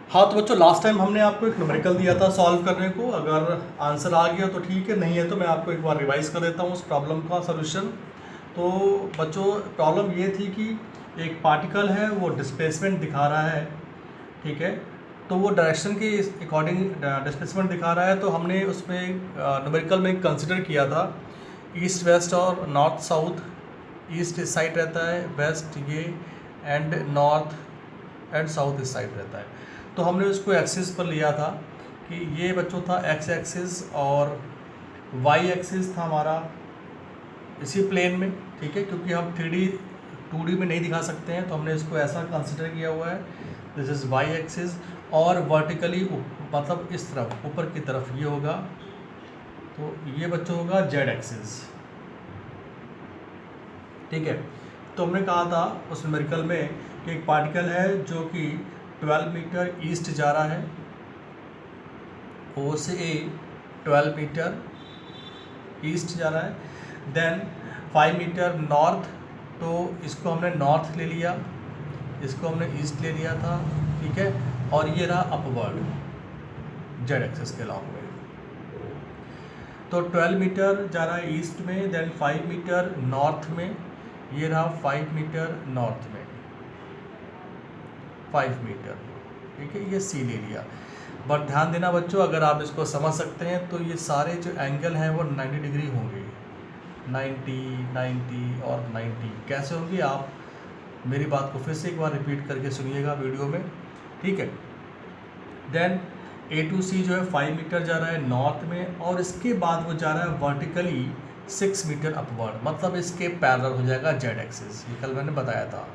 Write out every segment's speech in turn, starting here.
हाँ तो बच्चों, लास्ट टाइम हमने आपको एक न्यूमेरिकल दिया था सॉल्व करने को। अगर आंसर आ गया तो ठीक है, नहीं है तो मैं आपको एक बार रिवाइज कर देता हूँ उस प्रॉब्लम का सॉल्यूशन। तो बच्चों, प्रॉब्लम ये थी कि एक पार्टिकल है, वो डिस्प्लेसमेंट दिखा रहा है, ठीक है। तो वो डायरेक्शन के अकॉर्डिंग डिस्प्लेसमेंट दिखा रहा है। तो हमने उसमें न्यूमेरिकल में कंसिडर किया था ईस्ट वेस्ट और नॉर्थ साउथ। ईस्ट इस साइड रहता है, वेस्ट ये, एंड नॉर्थ एंड साउथ इस साइड रहता है। तो हमने उसको एक्सिस पर लिया था कि ये बच्चों था एक्स एक्सिस और वाई एक्सिस था हमारा इसी प्लेन में, ठीक है। क्योंकि हम 3D 2D में नहीं दिखा सकते हैं, तो हमने इसको ऐसा कंसिडर किया हुआ है। दिस इज़ वाई एक्सिस, और वर्टिकली मतलब इस तरफ ऊपर की तरफ ये होगा, तो ये बच्चों होगा जेड एक्सिस, ठीक है। तो हमने कहा था उस न्यूमेरिकल में कि एक पार्टिकल है जो कि 12 मीटर ईस्ट जा रहा है, ओ से ए 12 मीटर ईस्ट जा रहा है, देन 5 मीटर नॉर्थ, तो इसको हमने नॉर्थ ले लिया, इसको हमने ईस्ट ले लिया था, ठीक है। और ये रहा अपवर्ड जेड एक्सिस के लॉन्ग में। तो 12 मीटर जा रहा है ईस्ट में, देन 5 मीटर नॉर्थ में, ये रहा 5 मीटर नॉर्थ में, 5 मीटर, ठीक है। ये सी ले लिया। बट ध्यान देना बच्चों, अगर आप इसको समझ सकते हैं तो ये सारे जो एंगल हैं वो 90 डिग्री होंगे, 90, 90 और 90। कैसे होंगे, आप मेरी बात को फिर से एक बार रिपीट करके सुनिएगा वीडियो में, ठीक है। देन ए टू सी जो है 5 मीटर जा रहा है नॉर्थ में, और इसके बाद वो जा रहा है वर्टिकली 6 मीटर अपवर्ड, मतलब इसके पैरेलल हो जाएगा जेड एक्सिस। ये कल मैंने बताया था,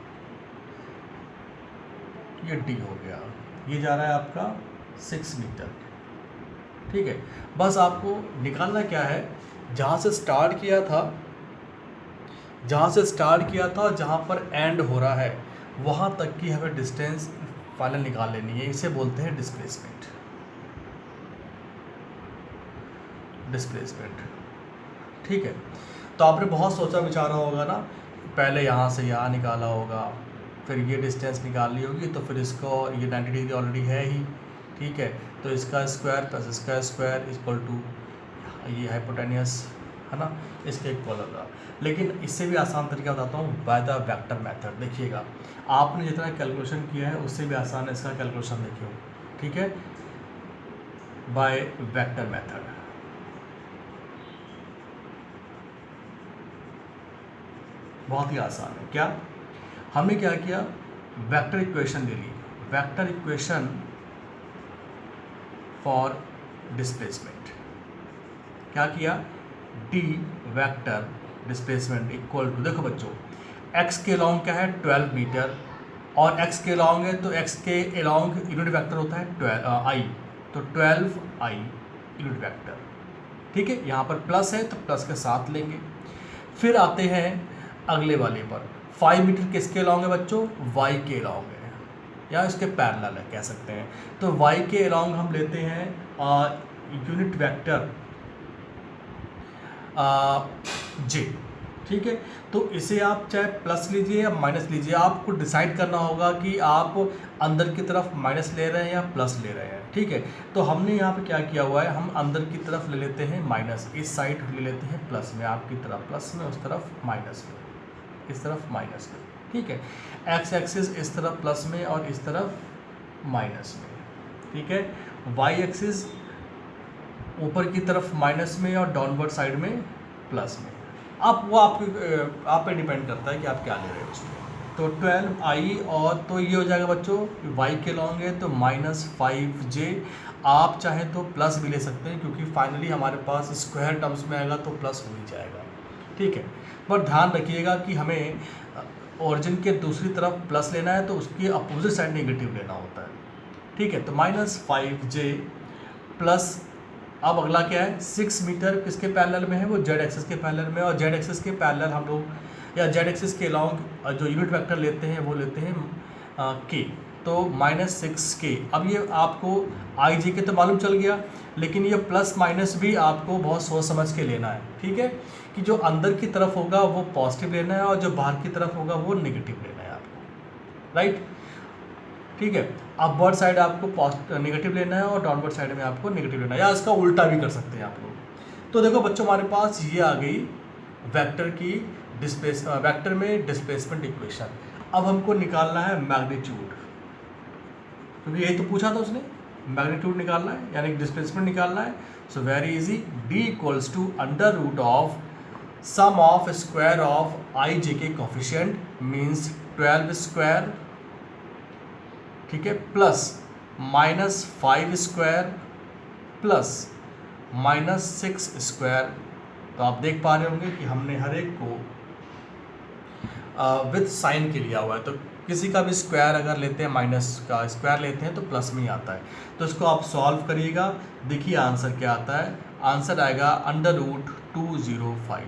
ये डी हो गया, ये जा रहा है आपका 6 मीटर, ठीक है। बस आपको निकालना क्या है, जहाँ से स्टार्ट किया था, जहाँ पर एंड हो रहा है, वहाँ तक की हमें डिस्टेंस फाइनल निकाल लेनी है। इसे बोलते हैं डिस्प्लेसमेंट, ठीक है। तो आपने बहुत सोचा विचारा होगा ना, पहले यहाँ से यहाँ निकाला होगा, फिर ये डिस्टेंस निकाल ली होगी, तो फिर इसको, ये 90 डिग्री ऑलरेडी है ही, ठीक है। तो इसका स्क्वायर प्लस इसका स्क्वायर इक्वल टू ये हाइपोटेनियस है ना, इसके इक्वल होगा। लेकिन इससे भी आसान तरीका बताता हूँ, बाय द वेक्टर मेथड। देखिएगा, आपने जितना कैलकुलेशन किया है उससे भी आसान है इसका कैलकुलेशन, देखिए, ठीक है, बाय वेक्टर मेथड। बहुत ही आसान है। क्या हमने क्या किया, वेक्टर इक्वेशन ले ली, वेक्टर इक्वेशन फॉर डिस्प्लेसमेंट। क्या किया, D vector displacement equal to, देखो बच्चों, एक्स के लॉन्ग क्या है 12 मीटर, और एक्स के लॉन्ग है तो एक्स के अलॉन्ग यूनिट वेक्टर होता है 12 आई, तो 12 आई यूनिट वेक्टर, ठीक है। यहाँ पर प्लस है तो प्लस के साथ लेंगे। फिर आते हैं अगले वाले पर, 5 मीटर किसके लॉन्ग है बच्चों, वाई के लॉन्ग है, या इसके पैरेलल है कह सकते हैं। तो वाई के अलॉन्ग हम लेते हैं यूनिट वेक्टर जे, ठीक है। तो इसे आप चाहे प्लस लीजिए या माइनस लीजिए, आपको डिसाइड करना होगा कि आप अंदर की तरफ माइनस ले रहे हैं या प्लस ले रहे हैं, ठीक है। तो हमने यहाँ पे क्या किया हुआ है, हम अंदर की तरफ ले लेते हैं माइनस, इस साइड ले लेते हैं प्लस में, आपकी तरफ प्लस में, उस तरफ माइनस में, इस तरफ माइनस में, ठीक है। एक्स एक्सिस इस तरफ प्लस में और इस तरफ माइनस में, ठीक है। वाई एक्सिस ऊपर की तरफ माइनस में और डाउनवर्ड साइड में प्लस में। अब वो आप पे डिपेंड करता है कि आप क्या ले रहे हो उसमें। तो 12 आई, और तो ये हो जाएगा बच्चों, वाई के लॉन्ग है तो -5j। आप चाहें तो प्लस भी ले सकते हैं, क्योंकि फाइनली हमारे पास स्क्वायर टर्म्स में आएगा तो प्लस हो ही जाएगा, ठीक है। पर ध्यान रखिएगा कि हमें ओरिजिन के दूसरी तरफ प्लस लेना है तो उसकी अपोजिट साइड नेगेटिव लेना होता है, ठीक है। तो -5j प्लस, अब अगला क्या है, 6 मीटर किसके पैरेलल में है, वो जेड एक्सिस के पैरेलल में, और जेड एक्सिस के पैरेलल हम लोग, या जेड एक्सिस के अलॉन्ग जो यूनिट वेक्टर लेते हैं वो लेते हैं के, तो -6k। अब ये आपको आई जे के तो मालूम चल गया, लेकिन ये प्लस माइनस भी आपको बहुत सोच समझ के लेना है, ठीक है। कि जो अंदर की तरफ होगा वो पॉजिटिव लेना है और जो बाहर की तरफ होगा वो नेगेटिव लेना है आपको, राइट, ठीक है। अपवर्ड साइड आपको नेगेटिव लेना है और डाउनवर्ड साइड में आपको नेगेटिव लेना है, या इसका उल्टा भी कर सकते हैं आप लोग। तो देखो बच्चों, हमारे पास ये आ गई वेक्टर की वेक्टर में डिस्प्लेसमेंट इक्वेशन। अब हमको निकालना है मैग्नीट्यूड, क्योंकि यही तो पूछा था उसने, मैग्नीट्यूड निकालना है यानी डिस्प्लेसमेंट निकालना है। So very easy, d equals to under root of sum of square of I J K coefficient means 12 square, ठीक है, प्लस -5 स्क्वायर प्लस -6 स्क्वायर। तो आप देख पा रहे होंगे कि हमने हर एक को विथ साइन के लिया हुआ है। तो किसी का भी स्क्वायर अगर लेते हैं, माइनस का स्क्वायर लेते हैं तो प्लस में ही आता है। तो इसको आप सॉल्व करिएगा, देखिए आंसर क्या आता है। आंसर आएगा अंडर रूट 205,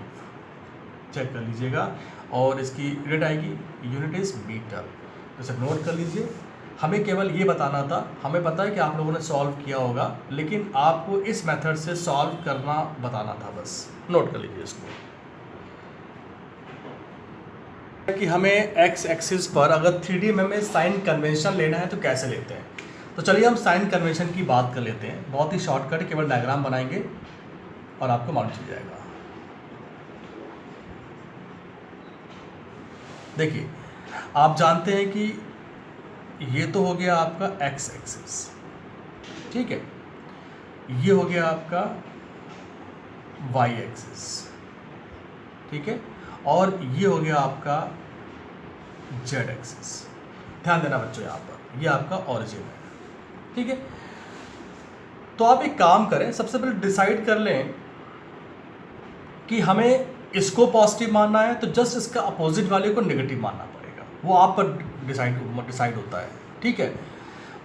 चेक कर लीजिएगा। और इसकी यूनिट आएगी, यूनिट इज मीटर, तो इसे नोट कर लीजिए। हमें केवल ये बताना था, हमें पता है कि आप लोगों ने सॉल्व किया होगा, लेकिन आपको इस मेथड से सॉल्व करना बताना था, बस नोट कर लीजिए इसको। कि हमें एक्स एक्सिस पर अगर 3D में हमें साइन कन्वेंशन लेना है तो कैसे लेते हैं। तो चलिए हम साइन कन्वेंशन की बात कर लेते हैं, बहुत ही शॉर्टकट, केवल डायग्राम बनाएंगे और आपको मालूम चल जाएगा। देखिए, आप जानते हैं कि ये तो हो गया आपका एक्स एक्सिस, ठीक है, ये हो गया आपका वाई एक्सिस, ठीक है, और ये हो गया आपका जेड एक्सिस। ध्यान देना बच्चों, यहाँ पर ये आपका ओरिजिन है, ठीक है। तो आप एक काम करें, सबसे पहले डिसाइड कर लें कि हमें इसको पॉजिटिव मानना है तो जस्ट इसका अपोजिट वाले को नेगेटिव मानना पड़ेगा, वो आप पर डिसाइड होता है, ठीक है।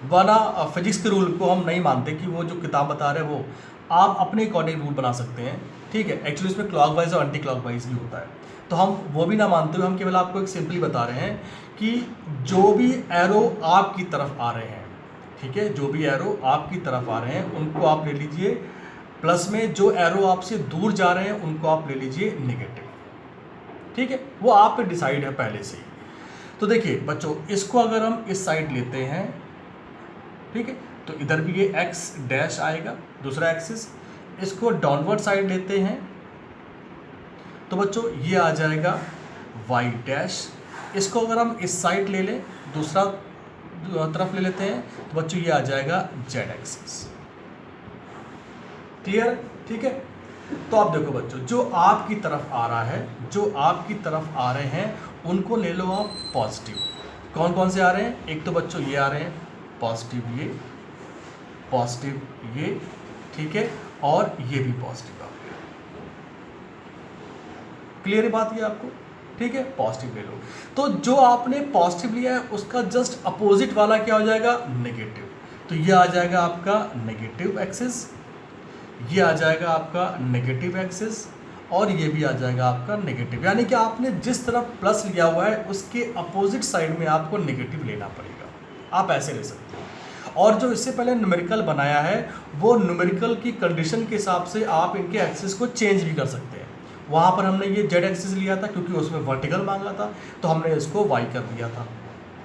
वरना फिजिक्स के रूल को हम नहीं मानते कि वो जो किताब बता रहे हैं वो आप अपने अकॉर्डिंग रूल बना सकते हैं, ठीक है। एक्चुअली इसमें क्लॉकवाइज और एंटी क्लॉकवाइज भी होता है, तो हम वो भी ना मानते हुए हम केवल आपको एक सिंपली बता रहे हैं कि जो भी एरो आपकी तरफ आ रहे हैं, ठीक है, जो भी एरो आपकी तरफ आ रहे हैं उनको आप ले लीजिए प्लस में, जो एरो आपसे दूर जा रहे हैं उनको आप ले लीजिए नेगेटिव, ठीक है। वो आप पे डिसाइड है पहले से ही। तो देखिए बच्चों, इसको अगर हम इस साइड लेते हैं, ठीक है, तो इधर भी ये एक्स डैश आएगा, दूसरा एक्सिस। इसको डाउनवर्ड साइड लेते हैं तो बच्चों ये आ जाएगा वाई डैश। इसको अगर हम इस साइड ले लें, दूसरा तरफ ले लेते हैं, तो बच्चों ये आ जाएगा जेड एक्सिस। क्लियर, ठीक है। तो आप देखो बच्चों, जो आपकी तरफ आ रहा है, जो आपकी तरफ आ रहे हैं उनको ले लो आप पॉजिटिव। कौन कौन से आ रहे हैं, एक तो बच्चों ये आ रहे हैं पॉजिटिव, ये पॉजिटिव, ये, ठीक है, और ये भी पॉजिटिव आ गया। क्लियर बात ये आपको, ठीक है, पॉजिटिव ले लो। तो जो आपने पॉजिटिव लिया है उसका जस्ट अपोजिट वाला क्या हो जाएगा, नेगेटिव। तो ये आ जाएगा आपका नेगेटिव एक्सिस, ये आ जाएगा आपका नेगेटिव एक्सिस, और ये भी आ जाएगा आपका नेगेटिव। यानी कि आपने जिस तरफ प्लस लिया हुआ है उसके अपोजिट साइड में आपको नेगेटिव लेना पड़ेगा, आप ऐसे ले सकते हैं। और जो इससे पहले न्यूमेरिकल बनाया है वो न्यूमेरिकल की कंडीशन के हिसाब से आप इनके एक्सिस को चेंज भी कर सकते हैं। वहाँ पर हमने ये जेड एक्सिस लिया था क्योंकि उसमें वर्टिकल मांगा था, तो हमने इसको वाई कर दिया था,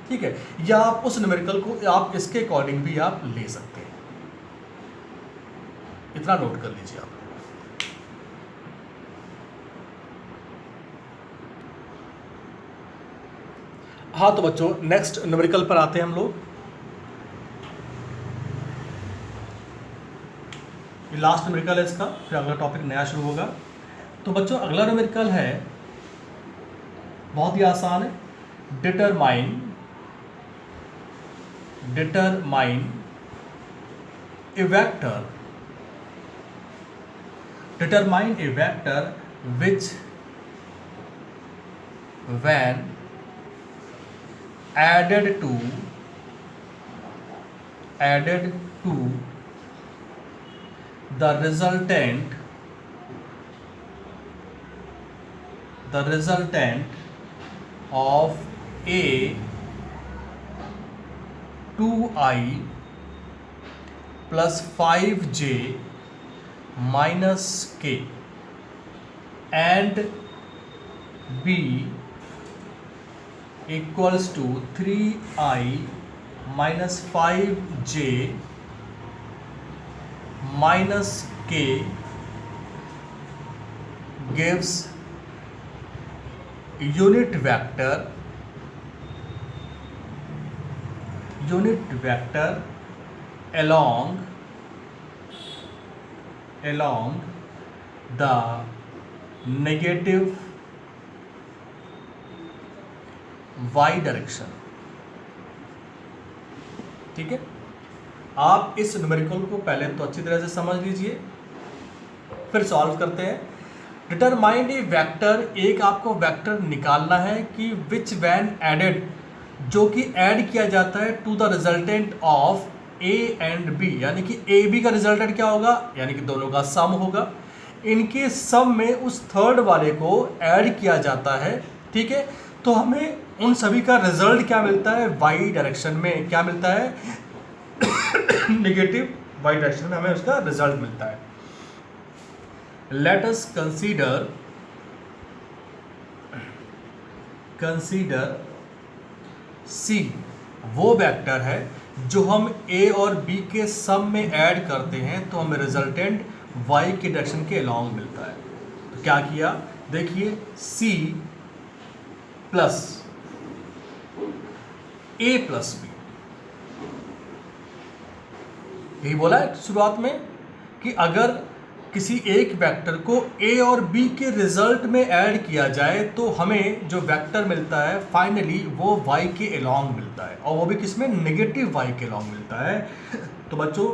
ठीक है। या आप उस न्यूमेरिकल को आप इसके अकॉर्डिंग भी आप ले सकते हैं, इतना नोट कर लीजिए आप। हाँ तो बच्चों, नेक्स्ट न्यूमेरिकल पर आते हैं हम लोग। ये लास्ट न्यूमेरिकल है इसका, फिर अगला टॉपिक नया शुरू होगा। तो बच्चों अगला न्यूमेरिकल है, बहुत ही आसान है, determine A vector, determine a vector which when added to the resultant of a 2i plus 5j minus k and b equals to 3i -5j -k gives unit vector along the negative y direction. ठीक है, आप इस numerical को पहले तो अच्छी तरह से समझ लीजिए, फिर सॉल्व करते हैं। डिटरमाइन ए वेक्टर, एक आपको वेक्टर निकालना है कि विच वैन एडेड, जो कि ऐड किया जाता है to the resultant of A and B, यानी कि ए बी का रिजल्टेंट क्या होगा, यानी कि दोनों का सम होगा। इनके सम में उस थर्ड वाले को ऐड किया जाता है। ठीक है, तो हमें उन सभी का रिजल्ट क्या मिलता है, वाई डायरेक्शन में क्या मिलता है, नेगेटिव वाई डायरेक्शन में हमें उसका रिजल्ट मिलता है। लेट अस कंसीडर सी वो वेक्टर है जो हम ए और बी के सम में ऐड करते हैं तो हमें रिजल्टेंट वाई के डायरेक्शन के अलोंग मिलता है। तो क्या किया, देखिए सी प्लस ए प्लस बी, यही बोला है शुरुआत में कि अगर किसी एक वेक्टर को ए और बी के रिजल्ट में ऐड किया जाए तो हमें जो वेक्टर मिलता है फाइनली वो y के अलोंग मिलता है, और वो भी किसमें, नेगेटिव y के अलोंग मिलता है। तो बच्चों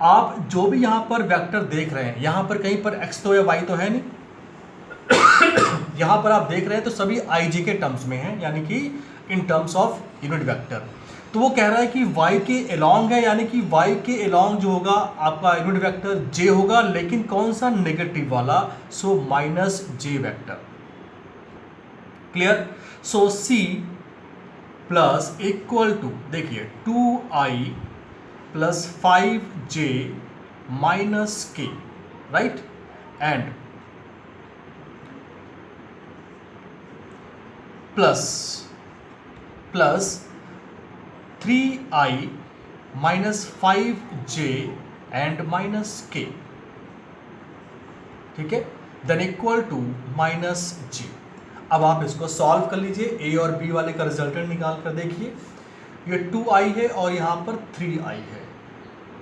आप जो भी यहाँ पर वेक्टर देख रहे हैं, यहाँ पर कहीं पर x तो या y तो है नहीं, यहाँ पर आप देख रहे हैं तो सभी ig के टर्म्स में है, यानी कि in terms of unit vector. तो वो कह रहा है कि y के अलोंग है, यानी कि y के अलोंग जो होगा आपका यूनिट वेक्टर j होगा, लेकिन कौन सा, नेगेटिव वाला, so -j vector. Clear. So c plus equal to, देखिए 2i plus 5j minus k, right, and plus 3i minus 5j and minus k। ठीक है, देन इक्वल टू -j। अब आप इसको सॉल्व कर लीजिए, a और b वाले का रिजल्टेंट निकाल कर देखिए। ये 2i है और यहाँ पर 3i है।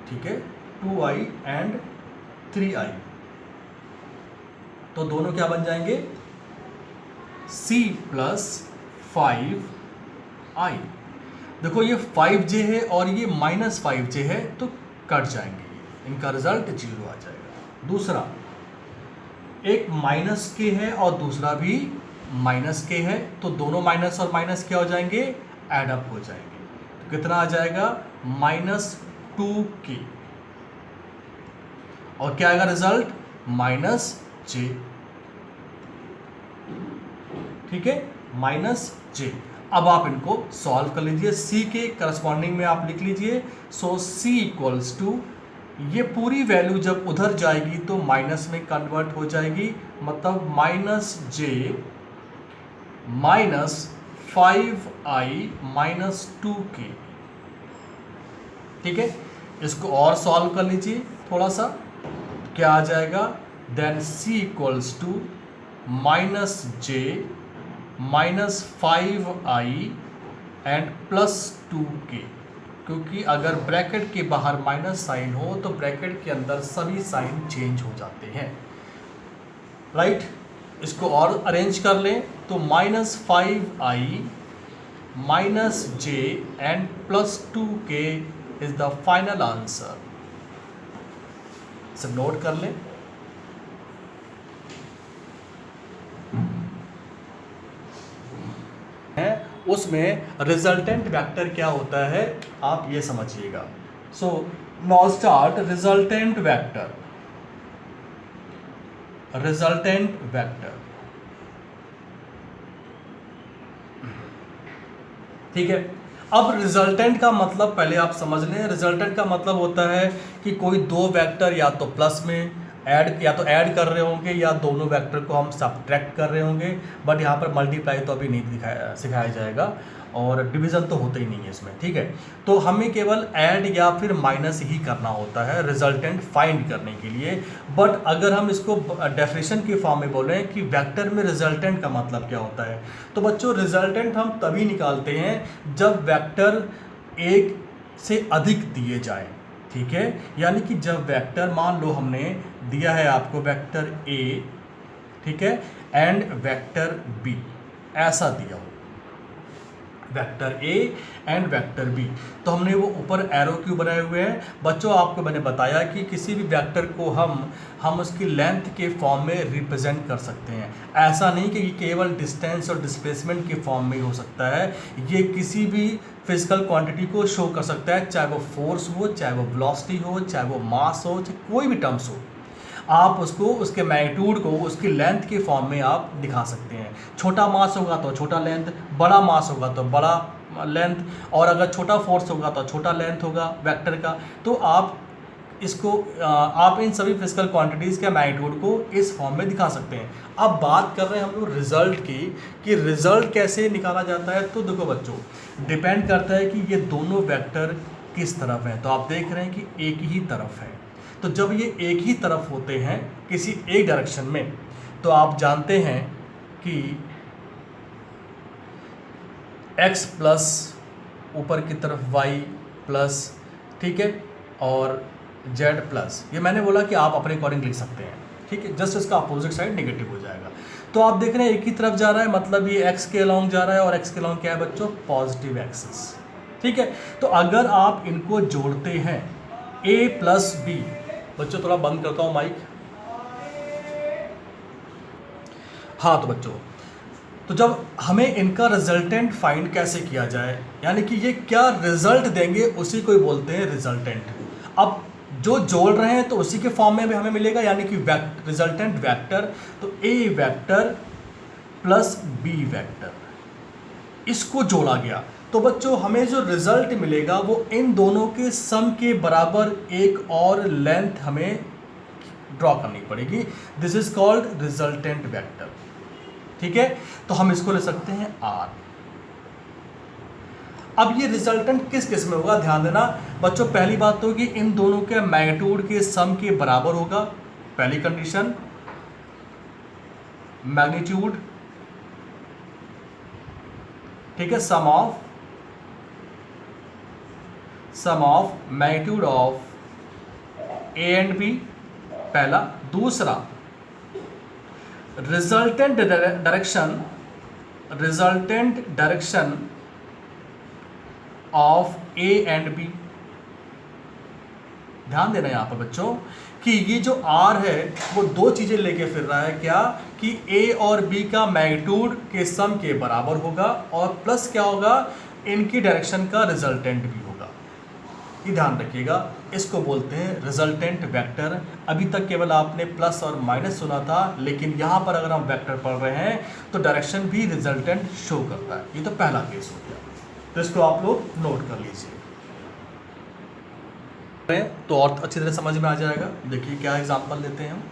ठीक है, 2i एंड 3i, तो दोनों क्या बन जाएंगे, c प्लस 5i। देखो ये 5j है और ये -5j है, तो कट जाएंगे, इनका रिजल्ट 0 आ जाएगा। दूसरा, एक -k है और दूसरा भी -k है, तो दोनों माइनस और माइनस क्या हो जाएंगे, ऐड अप हो जाएंगे। तो कितना आ जाएगा, -2k, और क्या आएगा रिजल्ट, -j। ठीक है, -j। अब आप इनको सॉल्व कर लीजिए, c के करस्पॉन्डिंग में आप लिख लीजिए। सो c इक्वल्स टू, ये पूरी वैल्यू जब उधर जाएगी तो माइनस में कन्वर्ट हो जाएगी, मतलब -j minus 5i minus 2k। ठीक है, इसको और सॉल्व कर लीजिए थोड़ा सा, क्या आ जाएगा, then c equals to -j minus 5i and plus 2k, क्योंकि अगर ब्रैकेट के बाहर माइनस साइन हो तो ब्रैकेट के अंदर सभी साइन चेंज हो जाते हैं, राइट। इसको और अरेंज कर लें तो -5i minus j and plus 2k is the final answer. सब नोट कर लें। उसमें रिजल्टेंट वेक्टर क्या होता है आप ये समझिएगा। So now start resultant vector. ठीक है, अब रिजल्टेंट का मतलब पहले आप समझ लें। रिजल्टेंट का मतलब होता है कि कोई दो वेक्टर या तो प्लस में ऐड कर रहे होंगे या दोनों वेक्टर को हम सब्ट्रैक्ट कर रहे होंगे, बट यहाँ पर मल्टीप्लाई तो अभी नहीं सिखाया जाएगा। और डिवीज़न तो होता ही नहीं है इसमें, ठीक है। तो हमें केवल ऐड या फिर माइनस ही करना होता है रिजल्टेंट फाइंड करने के लिए। बट अगर हम इसको डेफिनेशन के फॉर्म में बोलें कि वेक्टर में रिजल्टेंट का मतलब क्या होता है, तो बच्चों रिजल्टेंट हम तभी निकालते हैं जब वेक्टर एक से अधिक दिए जाए, ठीक है। यानी कि जब वेक्टर, मान लो हमने दिया है आपको वेक्टर ए, ठीक है, एंड वेक्टर बी, ऐसा दिया हो vector A and vector B, तो हमने वो ऊपर एरो क्यों बनाए हुए हैं बच्चों? आपको मैंने बताया कि किसी भी वेक्टर को हम उसकी लेंथ के फॉर्म में रिप्रेजेंट कर सकते हैं। ऐसा नहीं कि केवल डिस्टेंस और डिस्प्लेसमेंट के फॉर्म में ही हो सकता है, ये किसी भी फिजिकल क्वांटिटी को शो कर सकता है, चाहे वो फोर्स हो, चाहे वो वेलोसिटी हो, चाहे वो मास हो, चाहे कोई भी टर्म्स हो। आप उसको उसके मैग्नीट्यूड को उसकी लेंथ के फॉर्म में आप दिखा सकते हैं। छोटा मास होगा तो छोटा लेंथ, बड़ा मास होगा तो बड़ा लेंथ, और अगर छोटा फोर्स होगा तो छोटा लेंथ होगा वेक्टर का। तो आप इसको आप इन सभी फिजिकल क्वांटिटीज़ के मैग्नीट्यूड को इस फॉर्म में दिखा सकते हैं। अब बात कर रहे हैं हम लोग रिजल्ट की, कि रिजल्ट कैसे निकाला जाता है। तो देखो बच्चों, डिपेंड करता है कि ये दोनों वेक्टर किस तरफ हैं। तो आप देख रहे हैं कि एक ही तरफ है, तो जब ये एक ही तरफ होते हैं किसी एक डायरेक्शन में, तो आप जानते हैं कि x प्लस ऊपर की तरफ y प्लस, ठीक है, और z प्लस, ये मैंने बोला कि आप अपने अकॉर्डिंग लिख सकते हैं, ठीक है। जस्ट इसका अपोजिट साइड नेगेटिव हो जाएगा। तो आप देख रहे हैं एक ही तरफ जा रहा है, मतलब ये x के अलॉन्ग जा रहा है, और x के अलॉन्ग क्या है बच्चों? पॉजिटिव एक्सिस, ठीक है। तो अगर आप इनको जोड़ते हैं a प्लस बी, बच्चों थोड़ा बंद करता हूँ माइक। हाँ, तो बच्चों, तो जब हमें इनका रिजल्टेंट फाइंड कैसे किया जाए, यानी कि ये क्या रिजल्ट देंगे, उसी को ही बोलते हैं रिजल्टेंट। अब जो जोड़ रहे हैं तो उसी के फॉर्म में भी हमें मिलेगा, यानी कि रिजल्टेंट वेक्टर, तो ए वेक्टर प्लस बी वेक्टर, इसको जोड़ा गया। तो बच्चों हमें जो रिजल्ट मिलेगा वो इन दोनों के सम के बराबर एक और लेंथ हमें ड्रॉ करनी पड़ेगी। This is called resultant vector, ठीक है। तो हम इसको ले सकते हैं आर। अब ये रिजल्टेंट किस किस में होगा, ध्यान देना बच्चों। पहली बात तो कि इन दोनों के मैग्नीट्यूड के सम के बराबर होगा, पहली कंडीशन। मैग्नीट्यूड, ठीक है, sum of magnitude of A and B, पहला। दूसरा, resultant direction of A and B. ध्यान देना यहां पर बच्चों कि ये जो आर है वो दो चीजें लेके फिर रहा है, क्या कि ए और बी का मैग्नीट्यूड के सम के बराबर होगा, और प्लस क्या होगा, इनकी डायरेक्शन का रिजल्टेंट भी होगा। ये ध्यान रखिएगा, इसको बोलते हैं रिजल्टेंट वेक्टर। अभी तक केवल आपने प्लस और माइनस सुना था, लेकिन यहाँ पर अगर हम वेक्टर पढ़ रहे हैं तो डायरेक्शन भी रिजल्टेंट शो करता है। ये तो पहला केस हो गया, तो इसको आप लोग नोट कर लीजिए, तो और अच्छी तरह समझ में आ जाएगा। देखिए क्या एग्जांपल लेते हैं हम।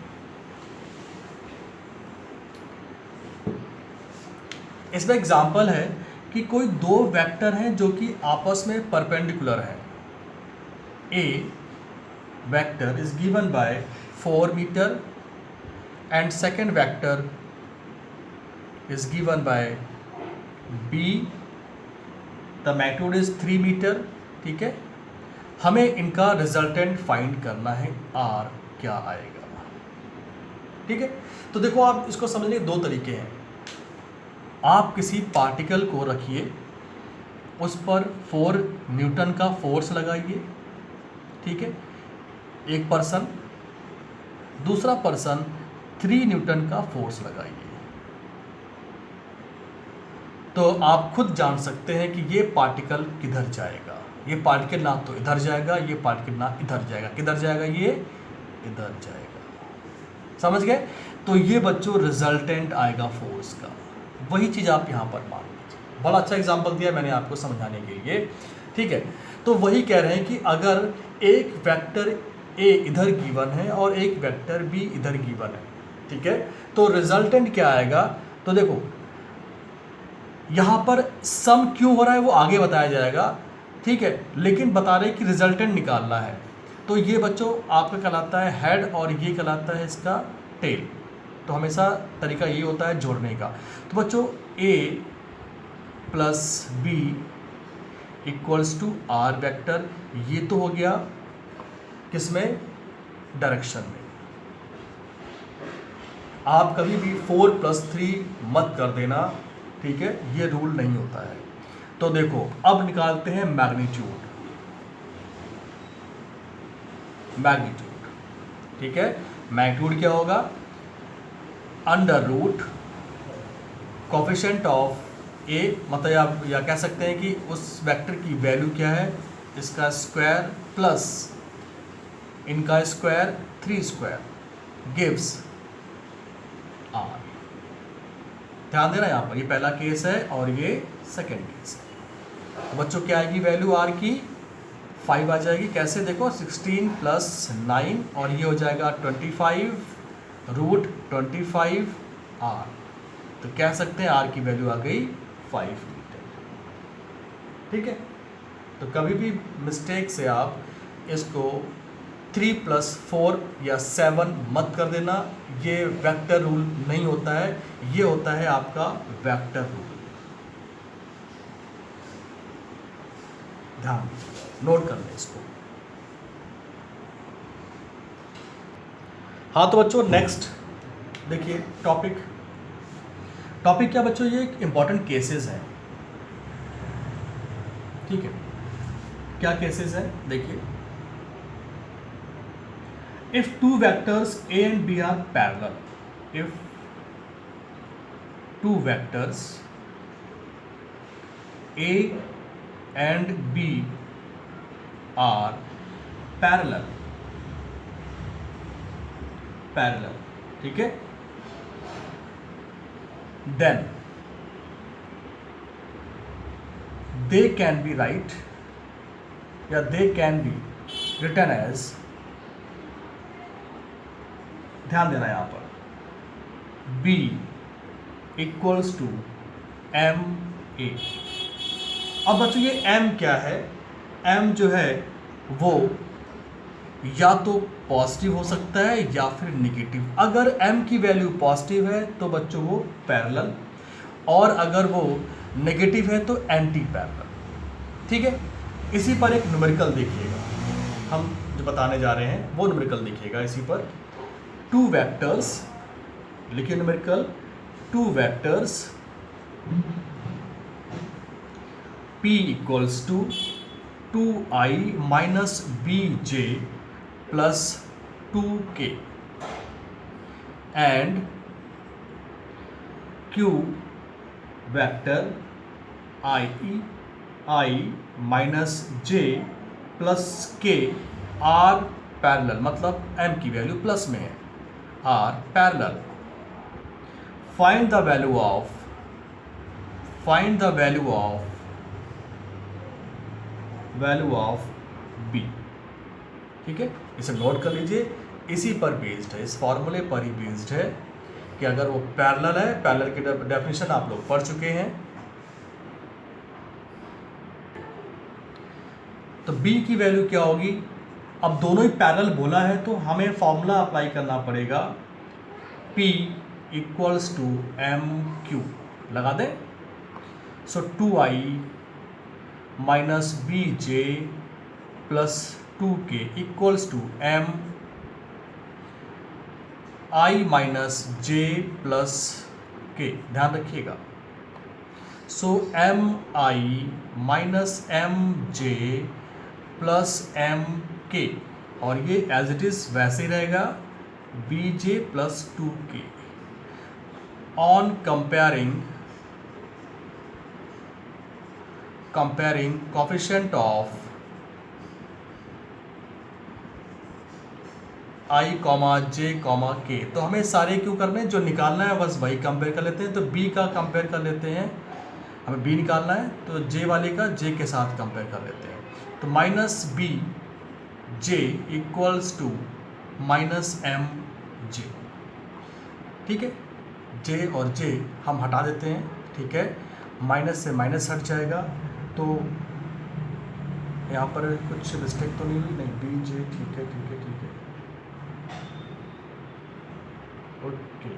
इसमें एग्जांपल है कि कोई दो वेक्टर हैं जो कि आपस में परपेंडिकुलर हैं। A vector is given by 4 meter and second vector is given by B, the magnitude is 3 meter, ठीक है। हमें इनका रिजल्टेंट फाइंड करना है, R क्या आएगा, ठीक है। तो देखो आप इसको समझने के दो तरीके हैं। आप किसी पार्टिकल को रखिए, उस पर 4 न्यूटन का फोर्स लगाइए, ठीक है, एक पर्सन, दूसरा पर्सन 3 न्यूटन का फोर्स लगाइए। तो आप खुद जान सकते हैं कि ये पार्टिकल किधर जाएगा। ये पार्टिकल ना तो इधर जाएगा, ये पार्टिकल ना इधर जाएगा। किधर जाएगा? ये इधर जाएगा। समझ गए? तो ये बच्चों रिजल्टेंट आएगा फोर्स का। वही चीज़ आप यहाँ पर मान लीजिए। बड़ा अच्छा एग्जाम्पल दिया मैंने आपको समझाने के लिए, ठीक है। तो वही कह रहे हैं कि अगर एक वेक्टर ए इधर गिवन है और एक वेक्टर बी इधर गिवन है, ठीक है, तो रिजल्टेंट क्या आएगा? तो देखो यहाँ पर सम क्यों हो रहा है वो आगे बताया जाएगा, ठीक है, लेकिन बता रहे कि रिजल्टेंट निकालना है। तो ये बच्चों आपका कहलाता है हेड और ये कहलाता है इसका टेल। तो हमेशा तरीका ये होता है जोड़ने का। तो बच्चों A plus B equals to R vector, ये तो हो गया किसमें, डायरेक्शन में। आप कभी भी 4+3 मत कर देना, ठीक है, ये रूल नहीं होता है। तो देखो अब निकालते हैं मैग्नीट्यूड, ठीक है। मैग्नीट्यूड क्या होगा, अंडर रूट कोफिशिएंट ऑफ ए, मतलब आप या कह सकते हैं कि उस वेक्टर की वैल्यू क्या है, इसका स्क्वायर प्लस इनका स्क्वायर 3 स्क्वायर गिव्स आर। ध्यान देना यहाँ पर, ये पहला केस है और ये सेकेंड केस है। तो बच्चों क्या आएगी वैल्यू आर की, 5 आ जाएगी। कैसे, देखो 16 + 9 और ये हो जाएगा 25 रूट 25 आर। तो कह सकते हैं आर की वैल्यू आ गई 5 मीटर, ठीक है। तो कभी भी मिस्टेक से आप इसको 3 + 4 या 7 मत कर देना, ये वेक्टर रूल नहीं होता है, ये होता है आपका वेक्टर रूल। ध्यान नोट कर लें इसको। हाँ तो बच्चों नेक्स्ट देखिए टॉपिक क्या बच्चों, ये एक इंपॉर्टेंट केसेस है, ठीक है। क्या केसेस है देखिए, if two vectors a and b are parallel, if two vectors a and b are parallel, ठीक है, then they can be या they can be written as, ध्यान देना यहाँ पर, B equals to M A. अब बच्चों ये M क्या है, M जो है वो या तो पॉजिटिव हो सकता है या फिर निगेटिव। अगर M की वैल्यू पॉजिटिव है तो बच्चों वो पैरेलल, और अगर वो नेगेटिव है तो एंटी पैरेलल, ठीक है। इसी पर एक न्यूमेरिकल देखिएगा, हम जो बताने जा रहे हैं वो न्यूमेरिकल देखिएगा। इसी पर टू वेक्टर्स, लिखिए numerical, two vectors P equals to 2i minus bj plus 2k and Q vector i minus j plus k are parallel, मतलब m की वैल्यू प्लस में है, are parallel. Find the value of b, ठीक है। इसे note कर लीजिए, इसी पर बेस्ड है, इस फॉर्मूले पर ही बेस्ड है कि अगर वो पैरेलल है, पैरेलल की डेफिनेशन आप लोग पढ़ चुके हैं। तो b की वैल्यू क्या होगी, अब दोनों ही पैरेलल बोला है तो हमें फॉर्मूला अप्लाई करना पड़ेगा, p equals to M Q, लगा दें। So 2i minus B J plus 2k equals to M I minus J plus K, ध्यान रखिएगा। So M I minus M J plus M K, और ये as it is वैसे ही रहेगा, B J plus 2k on comparing coefficient of i, j, k। तो हमें सारे क्यों करने हैं, जो निकालना है बस वही कंपेयर कर लेते हैं। तो b का कंपेयर कर लेते हैं, हमें b निकालना है तो j वाले का j के साथ कंपेयर कर लेते हैं। तो minus B J equals to minus M J, ठीक है। j और j हम हटा देते हैं, ठीक है। माइनस से माइनस हट जाएगा, तो यहाँ पर कुछ मिस्टेक तो नहीं हुई, नहीं बी जे, ठीक है ठीक है ठीक है, ओके।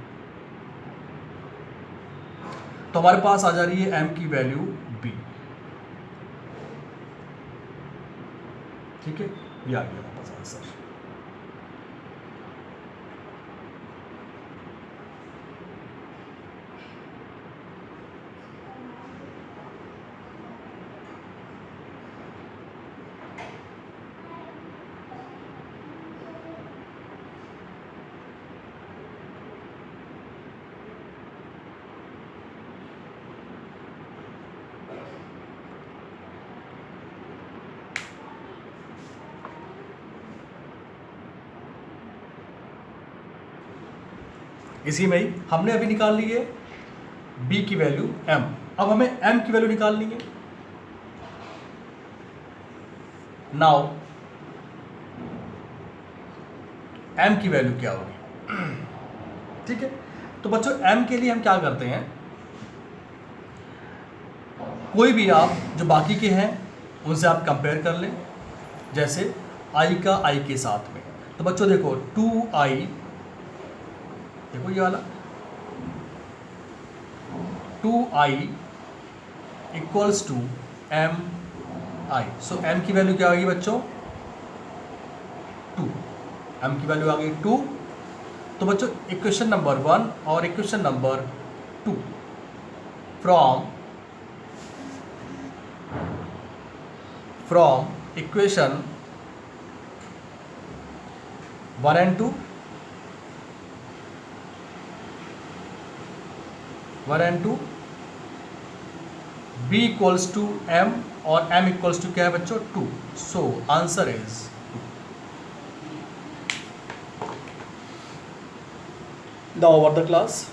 तो हमारे पास आ जा रही है m की वैल्यू b, ठीक है, ये आ गया हमारे पास आंसर। इसी में ही हमने अभी निकाल ली है b की वैल्यू m, अब हमें m की वैल्यू निकालनी है। नाउ m की वैल्यू क्या होगी, ठीक है। तो बच्चों m के लिए हम क्या करते हैं, कोई भी आप जो बाकी के हैं उनसे आप कंपेयर कर लें, जैसे i का i के साथ में। तो बच्चों देखो 2i, देखो ये वाला 2i equals to mi, so m की वैल्यू क्या होगी बच्चों 2, m की वैल्यू आ गई 2। तो बच्चों इक्वेशन नंबर 1 और equation number 2 from equation 1 and 2, 1 and 2, b equals to m और m इक्वल्स टू क्या है बच्चों 2, so answer is 2। Now over the class.